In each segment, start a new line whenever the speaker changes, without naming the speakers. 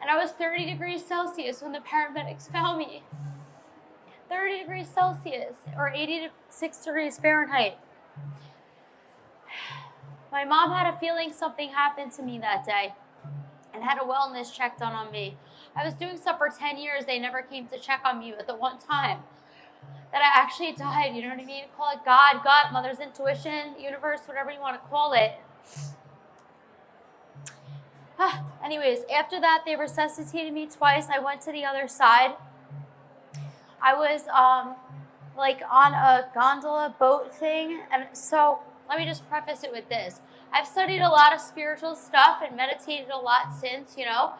And I was 30 degrees Celsius when the paramedics found me. 30 degrees Celsius, or 86 degrees Fahrenheit. My mom had a feeling something happened to me that day and had a wellness check done on me. I was doing stuff for 10 years. They never came to check on me, but the one time that I actually died, you know what I mean? Call it God, mother's intuition, universe, whatever you want to call it. Anyways, after that, they resuscitated me twice. I went to the other side. I was like on a gondola boat thing. And so let me just preface it with this. I've studied a lot of spiritual stuff and meditated a lot since, you know.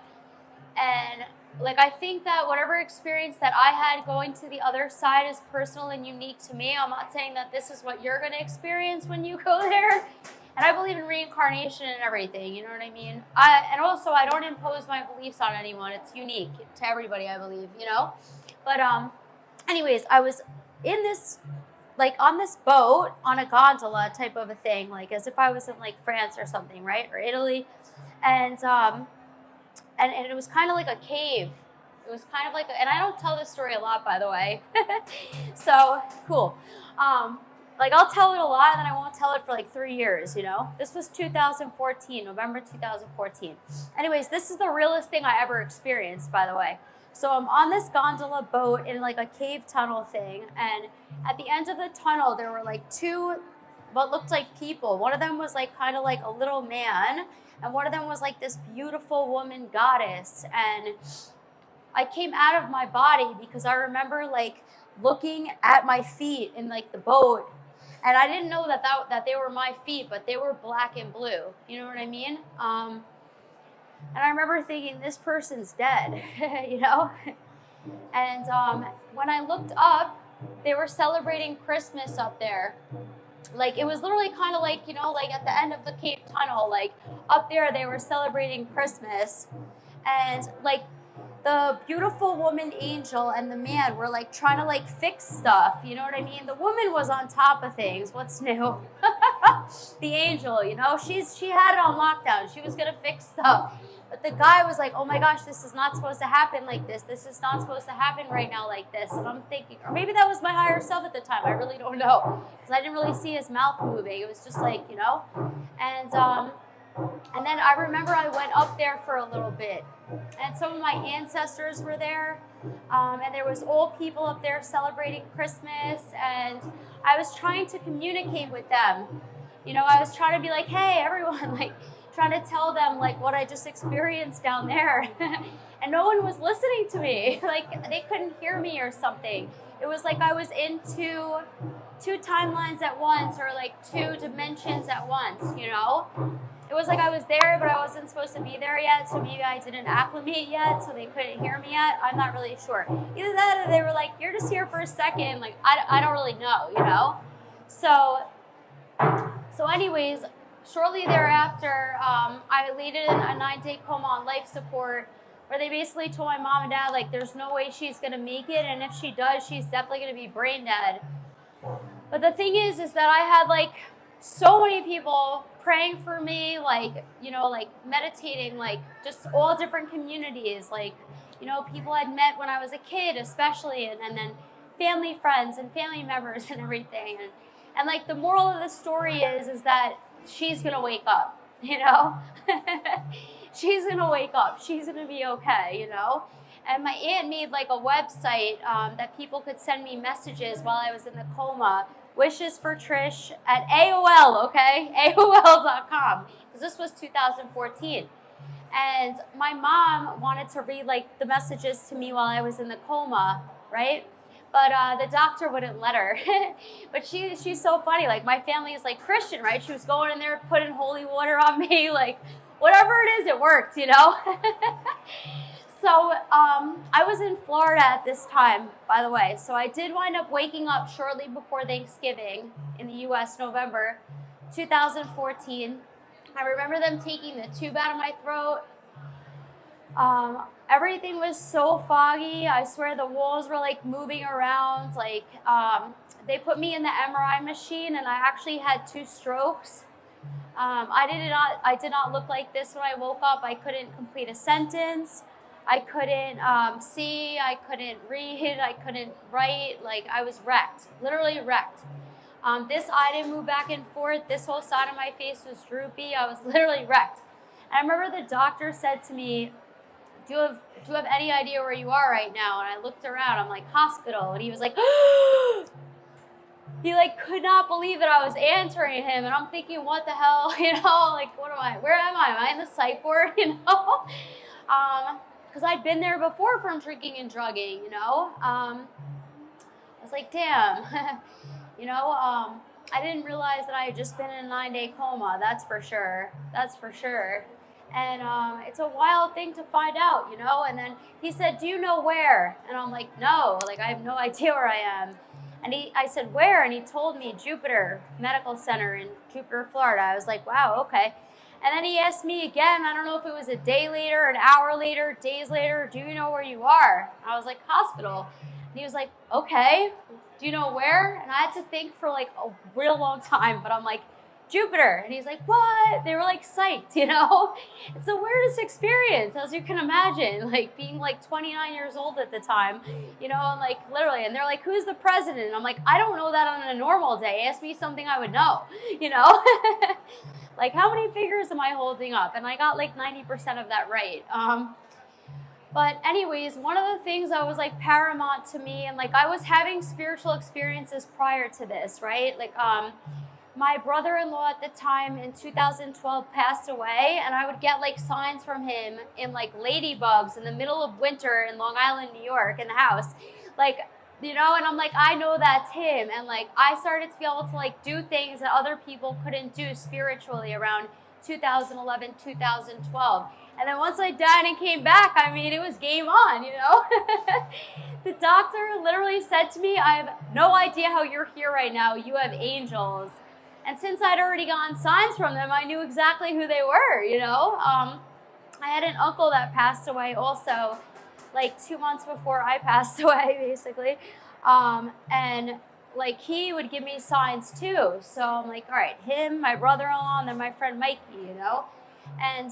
And like, I think that whatever experience that I had going to the other side is personal and unique to me. I'm not saying that this is what you're going to experience when you go there. And I believe in reincarnation and everything, you know what I mean? And also, I don't impose my beliefs on anyone. It's unique to everybody, I believe, you know? But anyways, I was in this, like on this boat on a type of a thing, like as if I was in like France or something, right? Or Italy. And it was kind of like a cave. It was kind of like, and I don't tell this story a lot, by the way. So, cool. Like I'll tell it a lot and then I won't tell it for like 3 years, you know? This was 2014, November 2014. Anyways, this is the realest thing I ever experienced, by the way. So I'm on this gondola boat in like a cave tunnel thing. And at the end of the tunnel, there were like two, what looked like people. One of them was like kind of like a little man. And one of them was like this beautiful woman goddess. And I came out of my body because I remember like looking at my feet in like the boat. And I didn't know that they were my feet, but they were black and blue. You know what I mean? And I remember thinking, this person's dead, you know? And when I looked up, they were celebrating Christmas up there. Like, it was literally kind of like, you know, like at the end of the cave tunnel, like up there they were celebrating Christmas. And like the beautiful woman angel and the man were like trying to like fix stuff, you know what I mean? The woman was on top of things. What's new? The angel, you know, she had it on lockdown. She was gonna fix stuff. But the guy was like, oh my gosh, this is not supposed to happen like this. This is not supposed to happen right now like this. And I'm thinking, or maybe that was my higher self at the time. I really don't know. Because I didn't really see his mouth moving. It was just like, you know. And then I remember I went up there for a little bit. And some of my ancestors were there. And there was old people up there celebrating Christmas. And I was trying to communicate with them. You know, I was trying to be like, hey, everyone, like, trying to tell them like what I just experienced down there. And no one was listening to me. Like they couldn't hear me or something. It was like I was in two timelines at once, or like two dimensions at once, you know? It was like I was there, but I wasn't supposed to be there yet, so maybe I didn't acclimate yet, so they couldn't hear me yet. I'm not really sure. Either that or they were like, you're just here for a second. Like, I don't really know, you know? So anyways, shortly thereafter, I laid in a 9-day coma on life support, where they basically told my mom and dad, like, there's no way she's going to make it, and if she does, she's definitely going to be brain dead. But the thing is that I had, like, so many people praying for me, like, you know, like, meditating, like, just all different communities, like, you know, people I'd met when I was a kid, especially, and then family friends and family members and everything. And like, the moral of the story is that she's going to wake up, you know? She's going to wake up. She's going to be okay, you know? And my aunt made like a website that people could send me messages while I was in the coma. Wishes for Trish at AOL, okay? AOL.com. Because this was 2014. And my mom wanted to read like the messages to me while I was in the coma, right? But the doctor wouldn't let her. But she's so funny. Like, my family is like Christian, right? She was going in there, putting holy water on me. Like, whatever it is, it worked, you know? So I was in Florida at this time, by the way. So I did wind up waking up shortly before Thanksgiving in the U.S., November 2014. I remember them taking the tube out of my throat. Everything was so foggy. I swear the walls were like moving around. Like, they put me in the MRI machine and I actually had 2 strokes. I did not look like this when I woke up. I couldn't complete a sentence. I couldn't see, I couldn't read, I couldn't write. Like, I was wrecked, literally wrecked. This eye didn't move back and forth. This whole side of my face was droopy. I was literally wrecked. And I remember the doctor said to me, do you have any idea where you are right now? And I looked around. I'm like, hospital. And he was like, he like could not believe that I was answering him. And I'm thinking, what the hell? You know, like, what am I? Where am I? Am I in the psych ward? You know? Because I'd been there before from drinking and drugging, you know? I was like, damn. You know, I didn't realize that I had just been in a 9-day coma. That's for sure. That's for sure. And it's a wild thing to find out, you know? And then he said, do you know where? And I'm like, no, like, I have no idea where I am. And I said, where? And he told me Jupiter Medical Center in Jupiter, Florida. I was like, wow, okay. And then he asked me again, I don't know if it was a day later, an hour later, days later, do you know where you are? I was like, hospital. And he was like, okay, do you know where? And I had to think for like a real long time, but I'm like, Jupiter. And he's like, what? They were like psyched, you know? It's the weirdest experience, as you can imagine, like being like 29 years old at the time, you know, and like literally, and they're like, who's the president? And I'm like, I don't know that on a normal day. Ask me something I would know, you know? Like, how many fingers am I holding up? And I got like 90% of that right. But anyways, one of the things that was like paramount to me, and like I was having spiritual experiences prior to this, right? Like my brother-in-law at the time in 2012 passed away, and I would get like signs from him in like ladybugs in the middle of winter in Long Island, New York, in the house. Like, you know, and I'm like, I know that's him. And like I started to be able to like do things that other people couldn't do spiritually around 2011, 2012. And then once I died and came back, I mean, it was game on, you know? The doctor literally said to me, I have no idea how you're here right now. You have angels. And since I'd already gotten signs from them, I knew exactly who they were, you know? I had an uncle that passed away also, like 2 months before I passed away, basically. And like he would give me signs too. So I'm like, all right, him, my brother-in-law, and then my friend Mikey, you know? And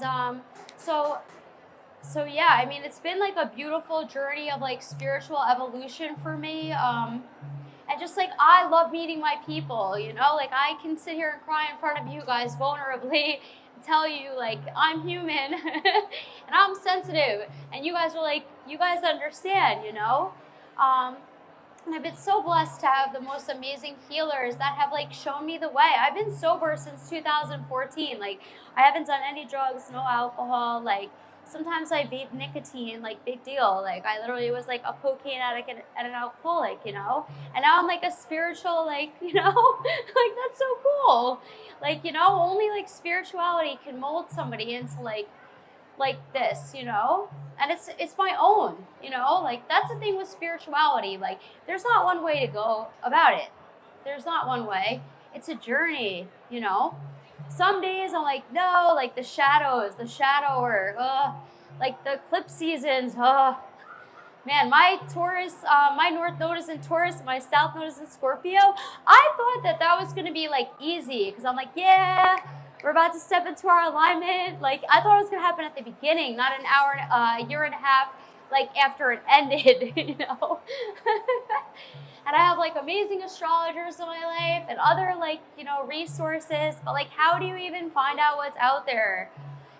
so yeah, I mean, it's been like a beautiful journey of like spiritual evolution for me. And just like, I love meeting my people, you know, like I can sit here and cry in front of you guys vulnerably and tell you like, I'm human and I'm sensitive. And you guys are like, you guys understand, you know? And I've been so blessed to have the most amazing healers that have like shown me the way. I've been sober since 2014. Like I haven't done any drugs, no alcohol. Like sometimes I vape nicotine, like big deal. Like I literally was like a cocaine addict and an alcoholic, you know? And now I'm like a spiritual, like, you know, like that's so cool. Like, you know, only like spirituality can mold somebody into like this, you know? And it's my own, you know? Like that's the thing with spirituality. Like there's not one way to go about it. There's not one way. It's a journey, you know? Some days I'm like, no, like the shadows, the shadow work, like the eclipse seasons, man, my Taurus, my North Node is in Taurus, my South Node is in Scorpio. I thought that was going to be like easy because I'm like, yeah, we're about to step into our alignment. Like I thought it was going to happen at the beginning, not an hour, a year and a half, like after it ended, you know. And I have like amazing astrologers in my life and other like, you know, resources, but like how do you even find out what's out there?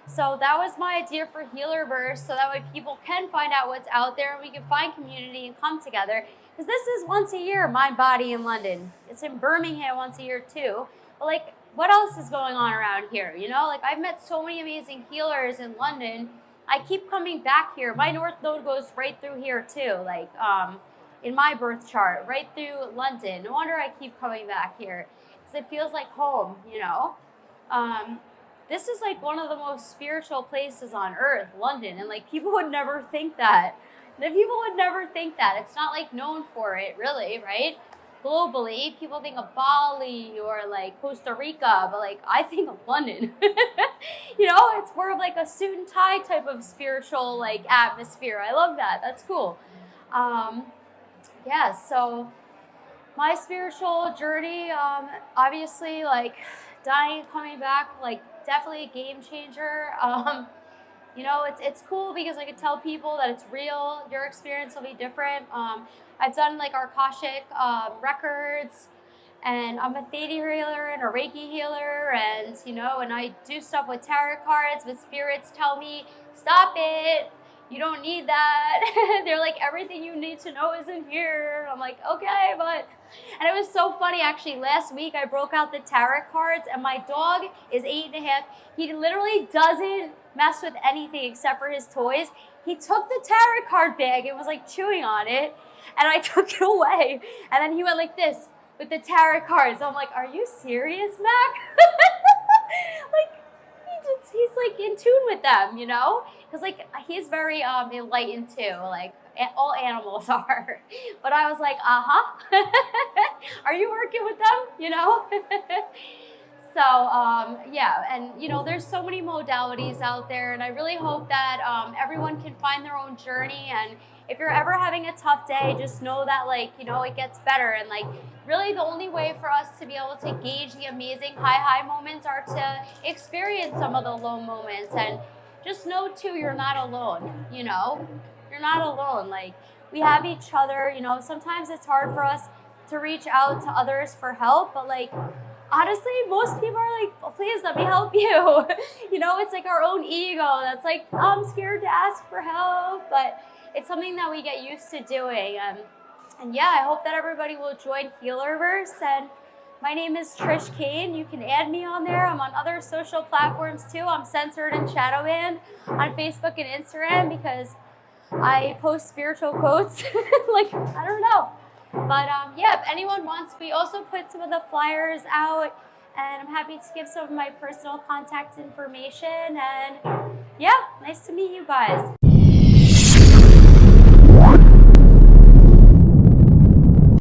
So that was my idea for Healerverse, so that way people can find out what's out there and we can find community and come together. Because this is once a year, Mind Body in London. It's in Birmingham once a year too. But like, what else is going on around here? You know, like I've met so many amazing healers in London. I keep coming back here. My North Node goes right through here too, like in my birth chart, right through London. No wonder I keep coming back here, because it feels like home, you know? This is like one of the most spiritual places on earth, London, and like people would never think that. People would never think that. It's not like known for it, really, right? Globally, people think of Bali or like Costa Rica, but like I think of London. You know, it's more of like a suit and tie type of spiritual like atmosphere. I love that. That's cool. Yeah, so my spiritual journey, obviously like dying and coming back, like definitely a game changer. you know, it's cool because I can tell people that it's real. Your experience will be different. I've done like Akashic records, and I'm a theta healer and a Reiki healer, and you know, and I do stuff with tarot cards. But spirits tell me, stop it. You don't need that. They're like, everything you need to know is in here. I'm like, okay, but, and it was so funny actually. Last week I broke out the tarot cards, and my dog is 8.5. He literally doesn't mess with anything except for his toys. He took the tarot card bag and was like chewing on it, and I took it away. And then he went like this with the tarot cards. I'm like, are you serious, Mac? Like, he's like in tune with them, you know? Because like he's very enlightened too, like all animals are. But I was like, are you working with them, you know? So yeah, and you know, there's so many modalities out there, and I really hope that everyone can find their own journey. And if you're ever having a tough day, just know that, like, you know, it gets better. And like, really the only way for us to be able to gauge the amazing high moments are to experience some of the low moments. And just know too, you're not alone, you know? You're not alone. Like, we have each other, you know. Sometimes it's hard for us to reach out to others for help, but like, honestly, most people are like, oh, please let me help you. You know, it's like our own ego that's like, I'm scared to ask for help, but it's something that we get used to doing. And yeah, I hope that everybody will join Healerverse. And my name is Trish Kane. You can add me on there. I'm on other social platforms too. I'm censored and shadow banned on Facebook and Instagram because I post spiritual quotes. Like, I don't know. But yeah, if anyone wants, we also put some of the flyers out, and I'm happy to give some of my personal contact information. And yeah, nice to meet you guys.